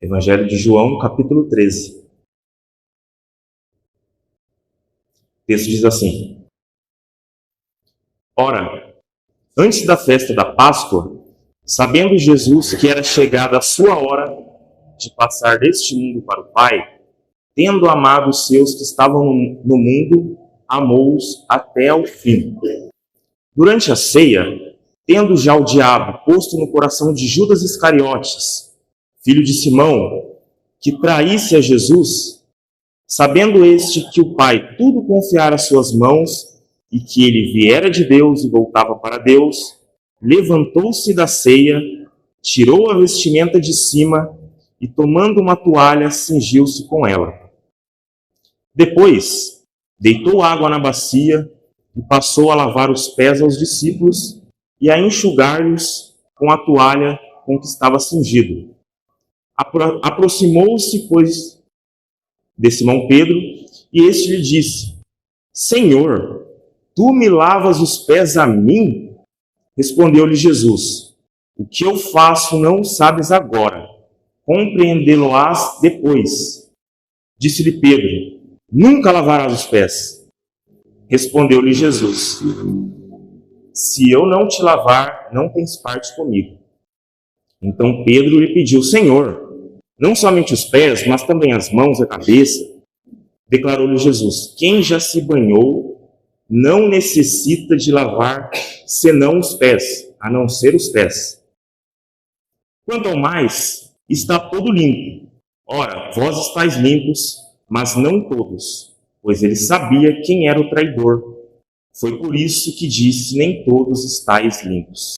Evangelho de João, capítulo 13. O texto diz assim: Ora, antes da festa da Páscoa, sabendo Jesus que era chegada a sua hora de passar deste mundo para o Pai, tendo amado os seus que estavam no mundo, amou-os até ao fim. Durante a ceia, tendo já o diabo posto no coração de Judas Iscariotes, filho de Simão, que traísse a Jesus, sabendo este que o Pai tudo confiara às suas mãos e que ele viera de Deus e voltava para Deus, levantou-se da ceia, tirou a vestimenta de cima e, tomando uma toalha, cingiu-se com ela. Depois, deitou água na bacia e passou a lavar os pés aos discípulos e a enxugar-lhes com a toalha com que estava cingido. Aproximou-se, pois, de Simão Pedro, e este lhe disse: Senhor, tu me lavas os pés a mim? Respondeu-lhe Jesus: O que eu faço não sabes agora, compreendê-lo-ás depois. Disse-lhe Pedro: Nunca lavarás os pés. Respondeu-lhe Jesus: Se eu não te lavar, não tens parte comigo. Então Pedro lhe pediu: Senhor, não somente os pés, mas também as mãos e a cabeça. Declarou-lhe Jesus: Quem já se banhou não necessita de lavar senão os pés, a não ser os pés. Quanto ao mais, está todo limpo. Ora, vós estáis limpos, mas não todos, pois ele sabia quem era o traidor. Foi por isso que disse: nem todos estáis limpos.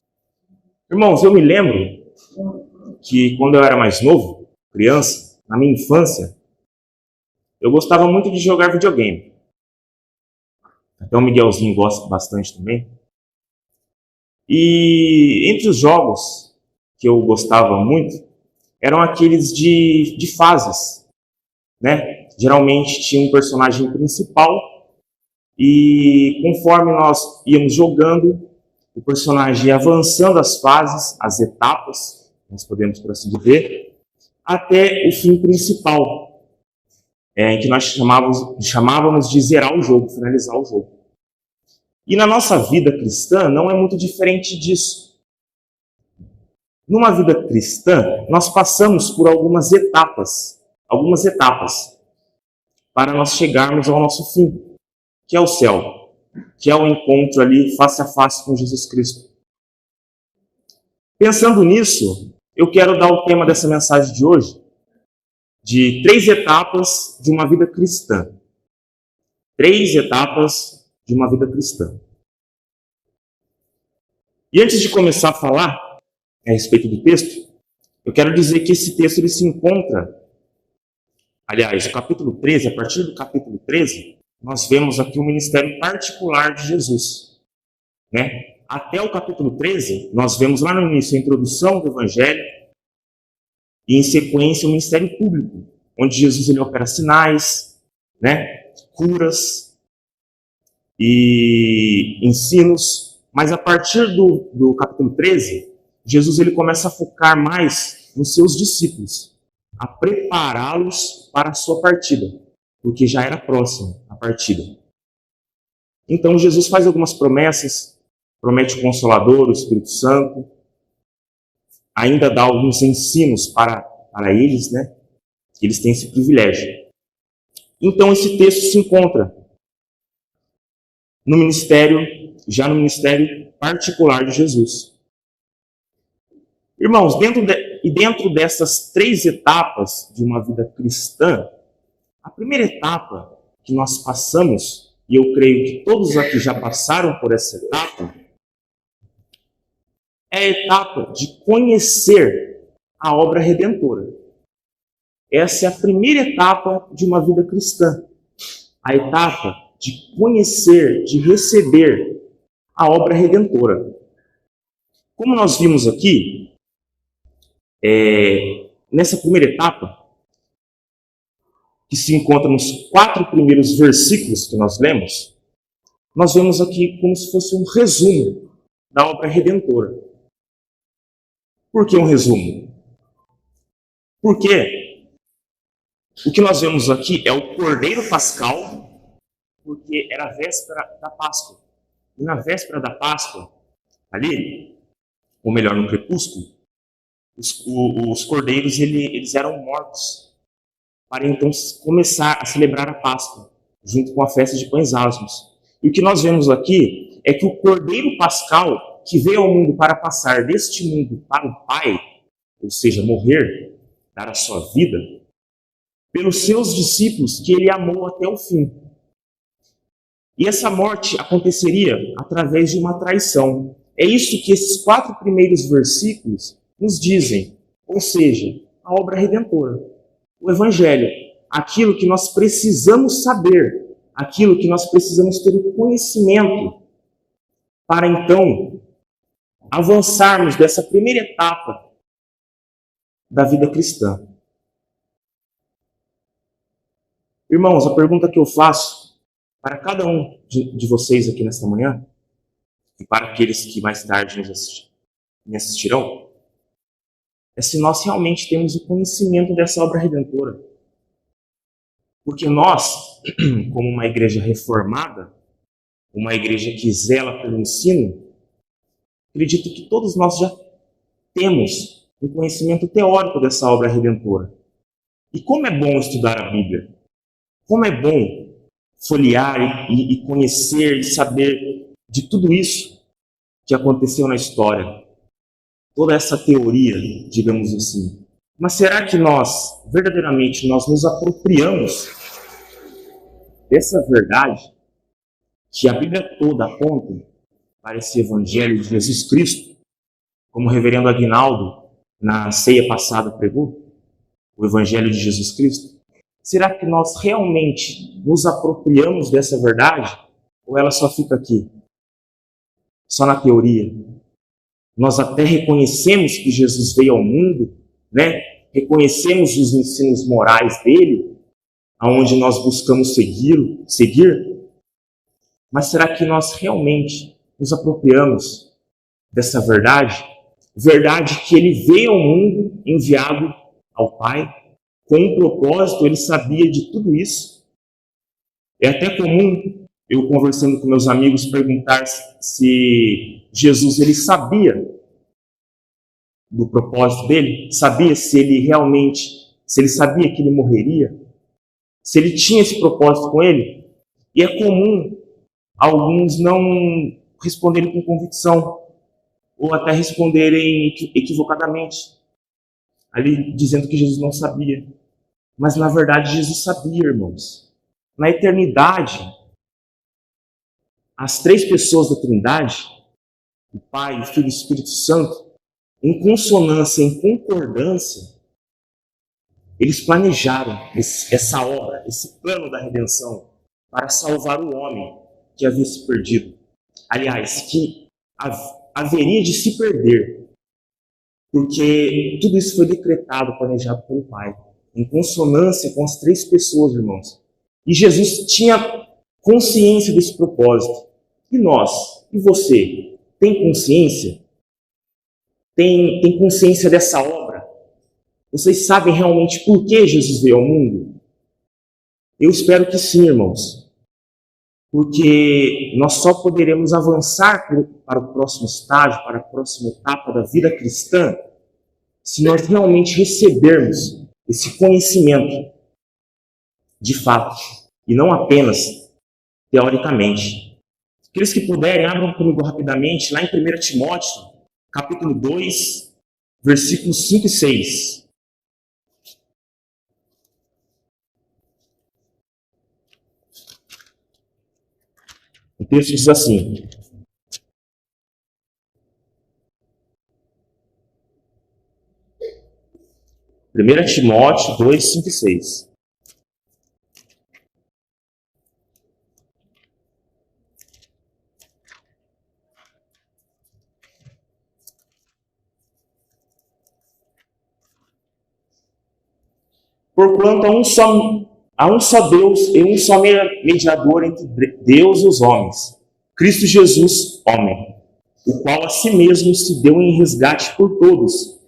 Irmãos, eu me lembro que quando eu era mais novo, criança, na minha infância, eu gostava muito de jogar videogame. Até o Miguelzinho gosta bastante também. E entre os jogos que eu gostava muito, eram aqueles de fases, né? Geralmente tinha um personagem principal e conforme nós íamos jogando, o personagem ia avançando as fases, as etapas, nós podemos por assim dizer, até o fim principal, em que nós chamávamos de zerar o jogo, finalizar o jogo. E na nossa vida cristã não é muito diferente disso. Numa vida cristã, nós passamos por algumas etapas para nós chegarmos ao nosso fim, que é o céu, que é o encontro ali face a face com Jesus Cristo. Pensando nisso, eu quero dar o tema dessa mensagem de hoje, de 3 etapas de uma vida cristã. 3 etapas de uma vida cristã. E antes de começar a falar a respeito do texto, eu quero dizer que esse texto ele se encontra, aliás, o capítulo 13, a partir do capítulo 13, nós vemos aqui o ministério particular de Jesus, né? Até o capítulo 13, nós vemos lá no início a introdução do Evangelho e em sequência o ministério público, onde Jesus ele opera sinais, né? Curas e ensinos. Mas a partir do capítulo 13, Jesus ele começa a focar mais nos seus discípulos, a prepará-los para a sua partida, porque já era próxima a partida. Então Jesus faz algumas promessas, promete o Consolador, o Espírito Santo, ainda dá alguns ensinos para eles, né? Eles têm esse privilégio. Então esse texto se encontra no ministério particular de Jesus. Irmãos, dentro dessas 3 etapas de uma vida cristã, a primeira etapa que nós passamos, e eu creio que todos aqui já passaram por essa etapa, é a etapa de conhecer a obra redentora. Essa é a primeira etapa de uma vida cristã. A etapa de conhecer, de receber a obra redentora. Como nós vimos aqui, nessa primeira etapa, que se encontra nos 4 primeiros versículos que nós lemos, nós vemos aqui como se fosse um resumo da obra redentora. Por que um resumo? Por quê? O que nós vemos aqui é o Cordeiro Pascal, porque era a véspera da Páscoa. E na véspera da Páscoa, ali, ou melhor, no crepúsculo, os cordeiros eles eram mortos para então começar a celebrar a Páscoa, junto com a festa de pães asmos. E o que nós vemos aqui é que o Cordeiro Pascal, que veio ao mundo para passar deste mundo para o Pai, ou seja, morrer, dar a sua vida, pelos seus discípulos que ele amou até o fim. E essa morte aconteceria através de uma traição. É isso que esses 4 primeiros versículos nos dizem, ou seja, a obra redentora, o Evangelho, aquilo que nós precisamos saber, aquilo que nós precisamos ter o conhecimento para então avançarmos dessa primeira etapa da vida cristã. Irmãos, a pergunta que eu faço para cada um de vocês aqui nesta manhã, e para aqueles que mais tarde me assistirão, é se nós realmente temos o conhecimento dessa obra redentora. Porque nós, como uma igreja reformada, uma igreja que zela pelo ensino, acredito que todos nós já temos um conhecimento teórico dessa obra redentora. E como é bom estudar a Bíblia. Como é bom folhear e conhecer e saber de tudo isso que aconteceu na história. Toda essa teoria, digamos assim. Mas será que nós, verdadeiramente, nós nos apropriamos dessa verdade que a Bíblia toda aponta para esse Evangelho de Jesus Cristo, como o reverendo Aguinaldo, na ceia passada, pregou? O Evangelho de Jesus Cristo? Será que nós realmente nos apropriamos dessa verdade? Ou ela só fica aqui? Só na teoria? Nós até reconhecemos que Jesus veio ao mundo, né? Reconhecemos os ensinos morais dele, aonde nós buscamos seguir, mas será que nós realmente nos apropriamos dessa verdade? Verdade que ele veio ao mundo enviado ao Pai, com um propósito, ele sabia de tudo isso. É até comum, eu conversando com meus amigos, perguntar se Jesus ele sabia do propósito dele, sabia se ele sabia que ele morreria, se ele tinha esse propósito com ele. E é comum alguns não responderem com convicção, ou até responderem equivocadamente, ali dizendo que Jesus não sabia. Mas na verdade Jesus sabia, irmãos. Na eternidade, as 3 pessoas da Trindade, o Pai, o Filho e o Espírito Santo, em consonância, em concordância, eles planejaram essa obra, esse plano da redenção, para salvar o homem que havia se perdido. Aliás, que haveria de se perder, porque tudo isso foi decretado, planejado pelo Pai, em consonância com as 3 pessoas, irmãos. E Jesus tinha consciência desse propósito. E nós? E você? Tem consciência? Tem consciência dessa obra? Vocês sabem realmente por que Jesus veio ao mundo? Eu espero que sim, irmãos. Porque nós só poderemos avançar para o próximo estágio, para a próxima etapa da vida cristã, se nós realmente recebermos esse conhecimento de fato, e não apenas teoricamente. Aqueles que puderem, abram comigo rapidamente lá em 1 Timóteo, capítulo 2, versículos 5 e 6. O texto diz assim: Primeira Timóteo 2, 5 e 6. Porquanto há um só Deus e um só mediador entre Deus e os homens, Cristo Jesus, homem, o qual a si mesmo se deu em resgate por todos,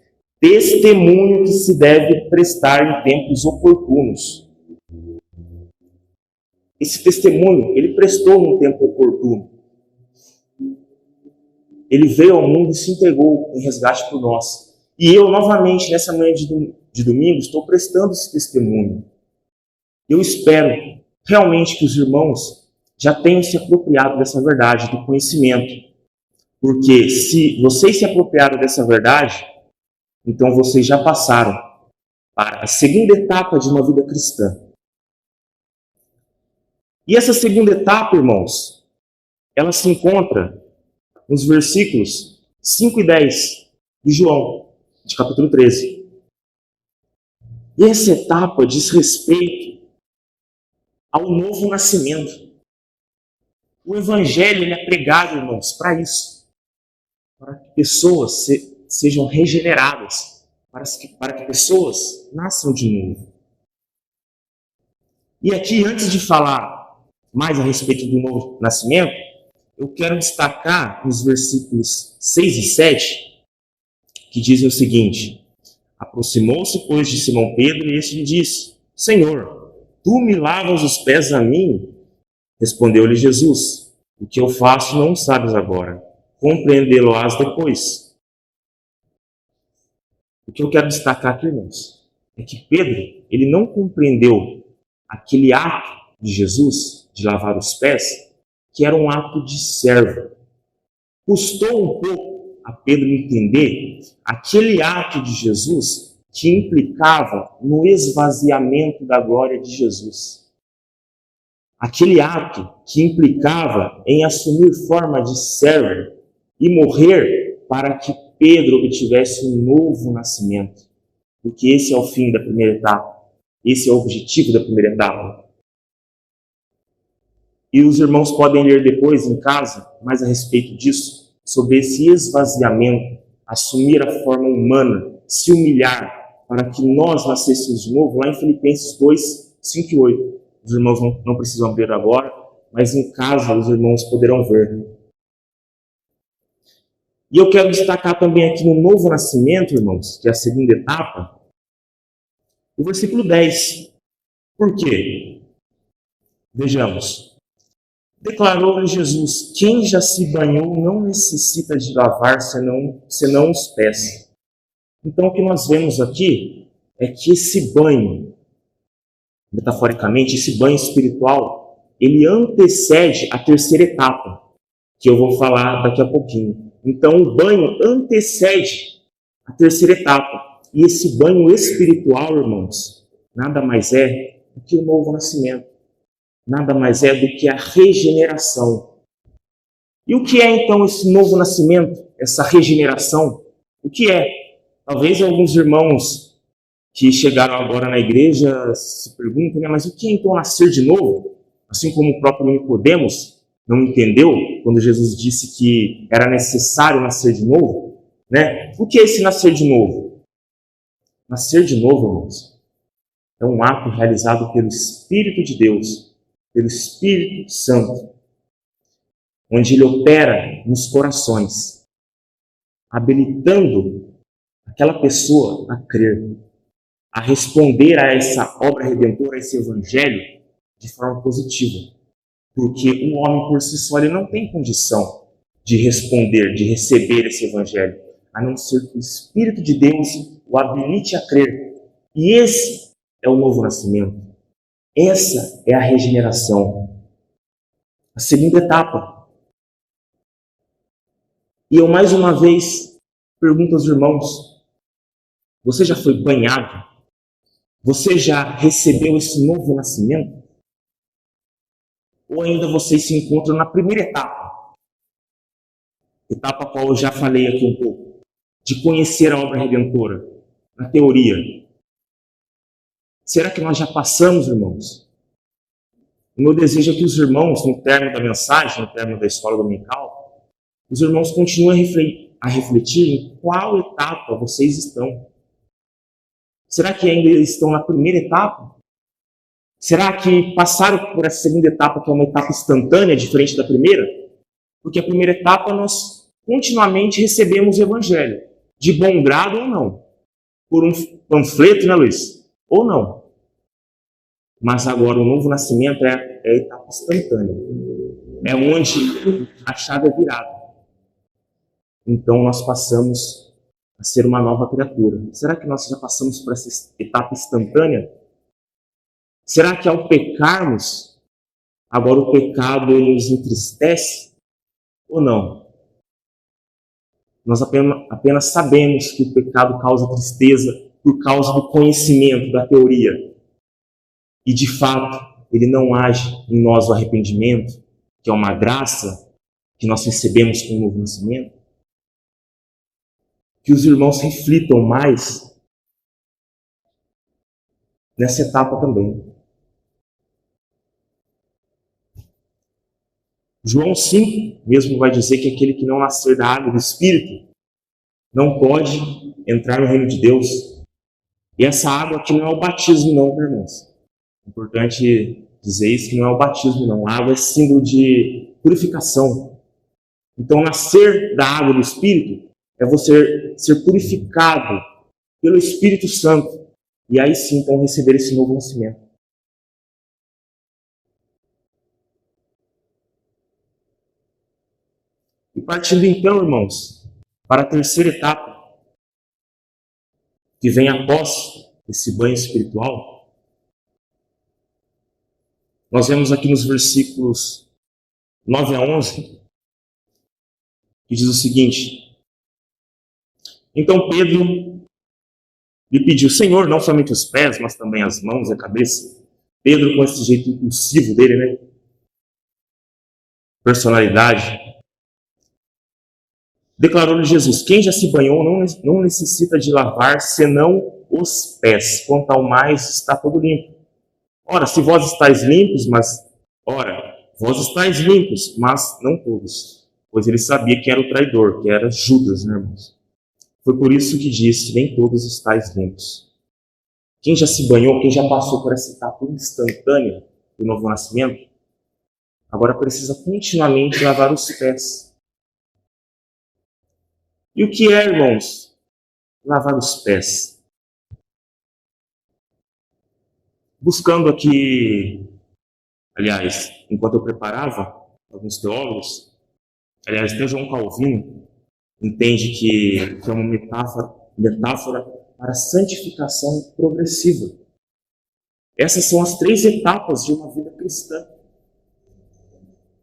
testemunho que se deve prestar em tempos oportunos. Esse testemunho, ele prestou num tempo oportuno. Ele veio ao mundo e se entregou em resgate por nós. E eu, novamente, nessa manhã de domingo, estou prestando esse testemunho. Eu espero realmente que os irmãos já tenham se apropriado dessa verdade, do conhecimento. Porque se vocês se apropriaram dessa verdade, então vocês já passaram para a segunda etapa de uma vida cristã. E essa segunda etapa, irmãos, ela se encontra nos versículos 5 e 10 de João, de capítulo 13. E essa etapa diz respeito ao novo nascimento. O Evangelho ele é pregado, irmãos, para isso. Para que pessoas sejam regeneradas. Para que pessoas nasçam de novo. E aqui, antes de falar mais a respeito do novo nascimento, eu quero destacar nos versículos 6 e 7, que dizem o seguinte: aproximou-se, pois, de Simão Pedro, e este lhe disse: Senhor, tu me lavas os pés a mim? Respondeu-lhe Jesus: o que eu faço não sabes agora, compreendê-lo-ás depois. O que eu quero destacar aqui, irmãos, é que Pedro, ele não compreendeu aquele ato de Jesus, de lavar os pés, que era um ato de servo. Custou um pouco a Pedro entender aquele ato de Jesus que implicava no esvaziamento da glória de Jesus. Aquele ato que implicava em assumir forma de servo e morrer para que Pedro obtivesse um novo nascimento. Porque esse é o fim da primeira etapa. Esse é o objetivo da primeira etapa. E os irmãos podem ler depois em casa mais a respeito disso, sobre esse esvaziamento, assumir a forma humana, se humilhar, para que nós nascêssemos de novo, lá em Filipenses 2, 5 e 8. Os irmãos não precisam ver agora, mas em casa os irmãos poderão ver. E eu quero destacar também aqui no novo nascimento, irmãos, que é a segunda etapa, o versículo 10. Por quê? Vejamos. Declarou-lhe Jesus: quem já se banhou não necessita de lavar senão os pés. Então o que nós vemos aqui é que esse banho, metaforicamente, esse banho espiritual, ele antecede a terceira etapa, que eu vou falar daqui a pouquinho. Então o banho antecede a terceira etapa. E esse banho espiritual, irmãos, nada mais é do que o novo nascimento. Nada mais é do que a regeneração. E o que é então esse novo nascimento, essa regeneração? O que é? Talvez alguns irmãos que chegaram agora na igreja se perguntem, né, mas o que é então nascer de novo? Assim como o próprio Nicodemos não entendeu quando Jesus disse que era necessário nascer de novo, né? O que é esse nascer de novo? Nascer de novo, irmãos, é um ato realizado pelo Espírito de Deus, pelo Espírito Santo, onde ele opera nos corações, habilitando aquela pessoa a crer, a responder a essa obra redentora, a esse evangelho, de forma positiva. Porque o homem por si só ele não tem condição de responder, de receber esse evangelho, a não ser que o Espírito de Deus o habilite a crer. E esse é o novo nascimento. Essa é a regeneração. A segunda etapa. E eu mais uma vez pergunto aos irmãos: você já foi banhado? Você já recebeu esse novo nascimento? Ou ainda vocês se encontram na primeira etapa? Etapa a qual eu já falei aqui um pouco. De conhecer a obra redentora, na teoria. Será que nós já passamos, irmãos? O meu desejo é que os irmãos, no término da mensagem, no término da escola dominical, os irmãos continuem a refletir em qual etapa vocês estão. Será que ainda estão na primeira etapa? Será que passaram por essa segunda etapa, que é uma etapa instantânea, diferente da primeira? Porque a primeira etapa nós continuamente recebemos o evangelho, de bom grado ou não. por um panfleto, né, Luiz? Ou não. Mas agora o novo nascimento é a etapa instantânea. É onde a chave é virada. Então nós passamos a ser uma nova criatura. Será que nós já passamos por essa etapa instantânea? Será que ao pecarmos, agora o pecado nos entristece? Ou não? Nós apenas sabemos que o pecado causa tristeza por causa do conhecimento, da teoria. E de fato, ele não age em nós o arrependimento, que é uma graça que nós recebemos com o novo nascimento. Que os irmãos reflitam mais nessa etapa também. João 5 mesmo vai dizer que aquele que não nascer da água e do Espírito não pode entrar no reino de Deus. E essa água aqui não é o batismo não, irmãos. É importante dizer isso, que não é o batismo não. A água é símbolo de purificação. Então nascer da água e do Espírito é você ser purificado pelo Espírito Santo. E aí sim, então, receber esse novo nascimento. E partindo então, irmãos, para a terceira etapa, que vem após esse banho espiritual, nós vemos aqui nos versículos 9 a 11, que diz o seguinte: Então Pedro lhe pediu, Senhor, não somente os pés, mas também as mãos e a cabeça. Pedro, com esse jeito impulsivo dele, né? Personalidade. Declarou-lhe Jesus, quem já se banhou não necessita de lavar, senão os pés. Quanto ao mais, está todo limpo. Ora, se vós estáis limpos, mas não todos. Pois ele sabia que era o traidor, que era Judas, né, irmãos? Foi por isso que disse, nem todos estáis limpos. Quem já se banhou, quem já passou por essa etapa instantânea do novo nascimento, agora precisa continuamente lavar os pés. E o que é, irmãos, lavar os pés? Buscando aqui, aliás, enquanto eu preparava alguns teólogos, aliás, até João Calvino entende que é uma metáfora para a santificação progressiva. Essas são as 3 etapas de uma vida cristã.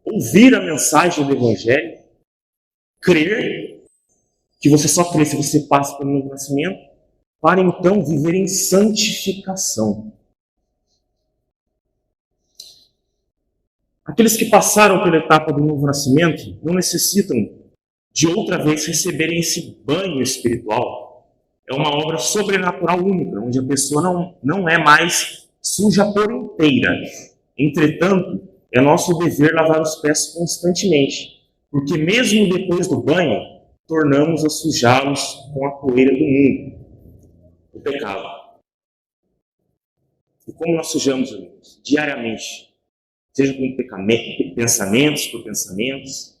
Ouvir a mensagem do Evangelho, crer, que você só crê se você passa pelo novo nascimento, para então viver em santificação. Aqueles que passaram pela etapa do novo nascimento não necessitam de outra vez receberem esse banho espiritual. É uma obra sobrenatural única, onde a pessoa não é mais suja por inteira. Entretanto, é nosso dever lavar os pés constantemente, porque mesmo depois do banho, tornamos a sujá-los com a poeira do mundo, o pecado. E como nós sujamos, irmãos? Diariamente. Seja com pensamentos por pensamentos,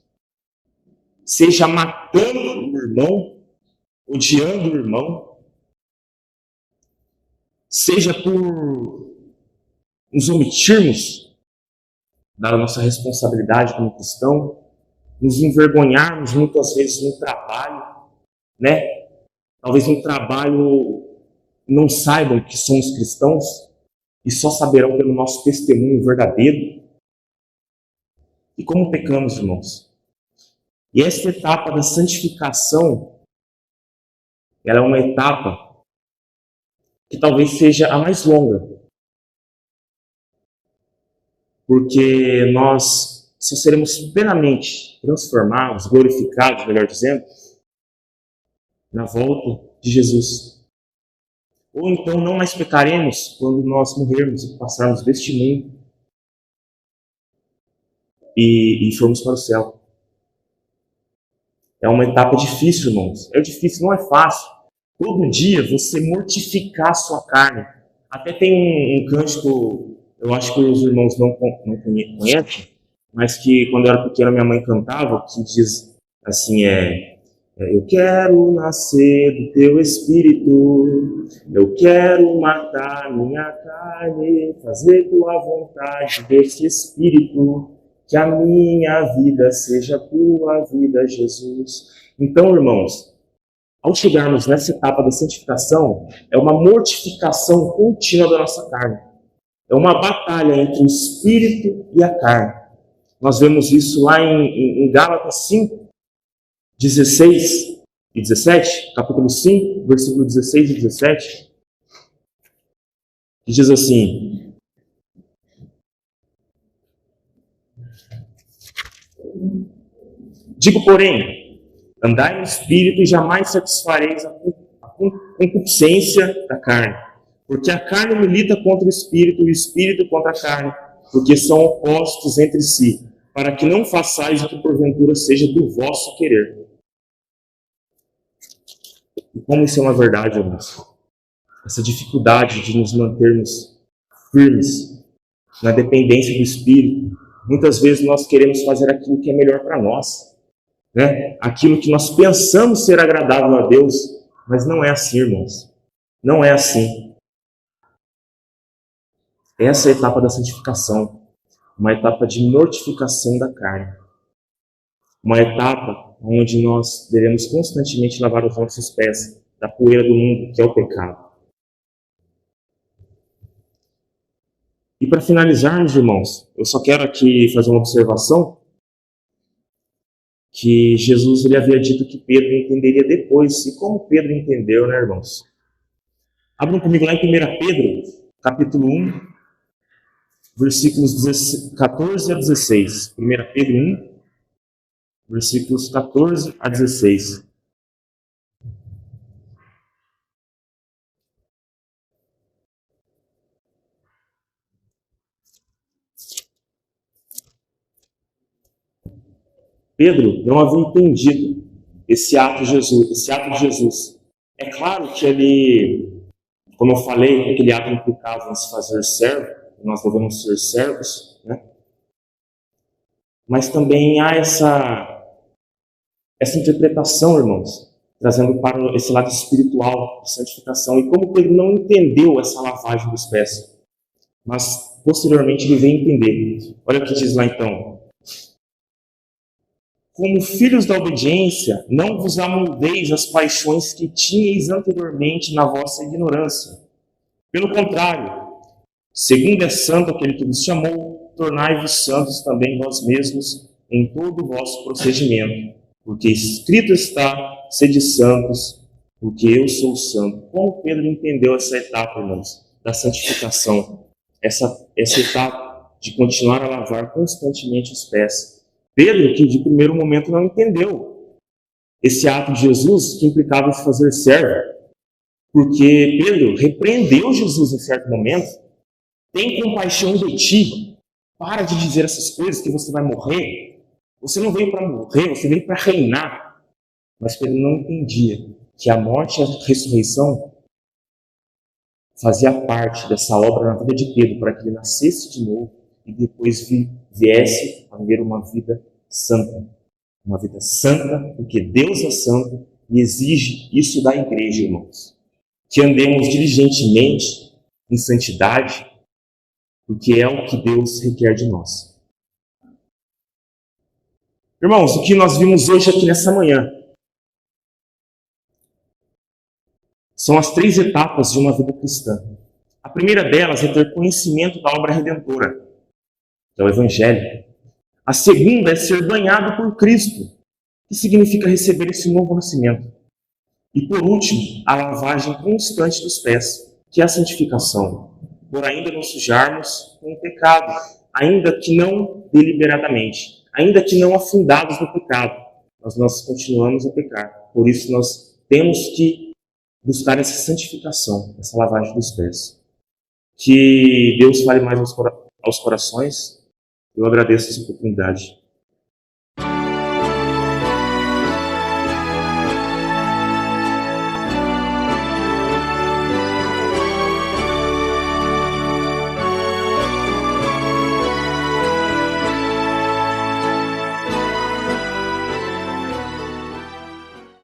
seja matando o irmão, odiando o irmão, seja por nos omitirmos da nossa responsabilidade como cristão, nos envergonharmos muitas vezes no trabalho, né? Talvez no trabalho não saibam que somos cristãos e só saberão pelo nosso testemunho verdadeiro. E como pecamos, irmãos? E esta etapa da santificação, ela é uma etapa que talvez seja a mais longa. Porque nós só seremos plenamente transformados, glorificados, melhor dizendo, na volta de Jesus. Ou então não mais pecaremos quando nós morrermos e passarmos deste mundo e formos para o céu. É uma etapa difícil, irmãos. É difícil, não é fácil. Todo dia você mortificar a sua carne. Até tem um cântico, eu acho que os irmãos não conhecem, mas que quando eu era pequeno minha mãe cantava, que diz assim, eu quero nascer do teu espírito, Eu quero matar minha carne, fazer tua vontade desse Espírito, que a minha vida seja tua vida, Jesus. Então, irmãos, ao chegarmos nessa etapa da santificação, é uma mortificação contínua da nossa carne. É uma batalha entre o Espírito e a carne. Nós vemos isso lá em Gálatas 5, 16 e 17, capítulo 5, versículo 16 e 17, que diz assim: digo, porém, andai no Espírito e jamais satisfareis a concupiscência da carne, porque a carne milita contra o Espírito e o Espírito contra a carne, porque são opostos entre si, para que não façais o que porventura seja do vosso querer. E como isso é uma verdade, irmãos? Essa dificuldade de nos mantermos firmes na dependência do Espírito. Muitas vezes nós queremos fazer aquilo que é melhor para nós, né? Aquilo que nós pensamos ser agradável a Deus, mas não é assim, irmãos. Não é assim. Essa é a etapa da santificação, uma etapa de mortificação da carne. Uma etapa onde nós devemos constantemente lavar os nossos pés da poeira do mundo, que é o pecado. E para finalizarmos, irmãos, eu só quero aqui fazer uma observação, que Jesus ele havia dito que Pedro entenderia depois. E como Pedro entendeu, né, irmãos? Abram comigo lá em 1 Pedro, capítulo 1, versículos 14 a 16. 1 Pedro 1, versículos 14 a 16. Pedro não havia entendido esse ato de Jesus. É claro que ele, como eu falei, aquele ato implicava em se fazer servo, nós devemos ser servos, né? Mas também há essa interpretação, irmãos, trazendo para esse lado espiritual de santificação. E como Pedro não entendeu essa lavagem dos pés, mas posteriormente ele veio entender. Olha o que diz lá então: como filhos da obediência, não vos amoldeis as paixões que tinhais anteriormente na vossa ignorância. Pelo contrário, segundo é santo aquele que vos chamou, tornai-vos santos também vós mesmos em todo o vosso procedimento. Porque escrito está, sede santos, porque eu sou santo. Como Pedro entendeu essa etapa, irmãos, da santificação? Essa etapa de continuar a lavar constantemente os pés. Pedro, que de primeiro momento não entendeu esse ato de Jesus que implicava em se fazer servo, porque Pedro repreendeu Jesus em certo momento: tem compaixão de ti, para de dizer essas coisas que você vai morrer. Você não veio para morrer, você veio para reinar. Mas Pedro não entendia que a morte e a ressurreição fazia parte dessa obra na vida de Pedro, para que ele nascesse de novo e depois viesse a viver uma vida santa. Uma vida santa, porque Deus é santo e exige isso da igreja, irmãos. Que andemos diligentemente em santidade, porque é o que Deus requer de nós. Irmãos, o que nós vimos hoje aqui nessa manhã são as 3 etapas de uma vida cristã. A primeira delas é ter conhecimento da obra redentora, que é o Evangelho. A segunda é ser banhado por Cristo, que significa receber esse novo nascimento. E por último, a lavagem constante dos pés, que é a santificação, por ainda não sujarmos com o pecado, ainda que não deliberadamente, ainda que não afundados no pecado, mas nós continuamos a pecar. Por isso nós temos que buscar essa santificação, essa lavagem dos pés. Que Deus fale mais aos corações. Eu agradeço essa oportunidade.